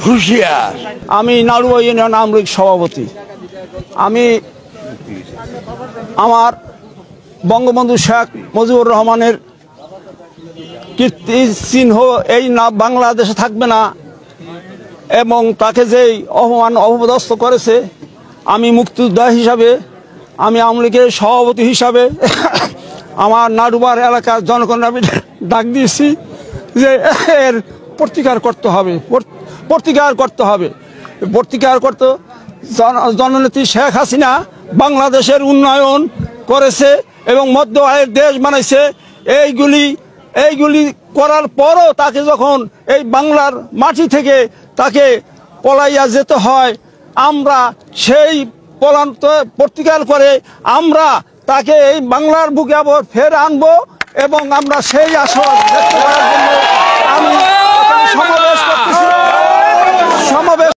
হুঁশিয়ার। আমি নাড়ুয়া ইউনিয়ন আওয়ামী লীগ সভাপতি। আমি আমার বঙ্গবন্ধু শেখ মুজিবুর রহমানের কীর্তি চিহ্ন এই না বাংলাদেশে থাকবে না এবং তাকে যেই অপমান অপদস্থ করেছে, আমি মুক্তিযোদ্ধা হিসাবে, আমি আওয়ামী লীগের সভাপতি হিসাবে আমার নাড়ুবার এলাকার জনগণের আমি ডাক দিয়েছি যে এর প্রতিকার করতে হবে, প্রতিকার করতে জননেত্রী শেখ হাসিনা বাংলাদেশের উন্নয়ন করেছে এবং মধ্য আয়ের দেশ বানাইছে। এইগুলি করার পরও তাকে যখন এই বাংলার মাটি থেকে তাকে পলাইয়া যেতে হয়, আমরা সেই প্রতিকার করে আমরা তাকে এই বাংলার বুকে আবার ফের আনবো এবং আমরা সেই আশা ব্যক্ত করার জন্য আমি সমাবেশ করতেছি।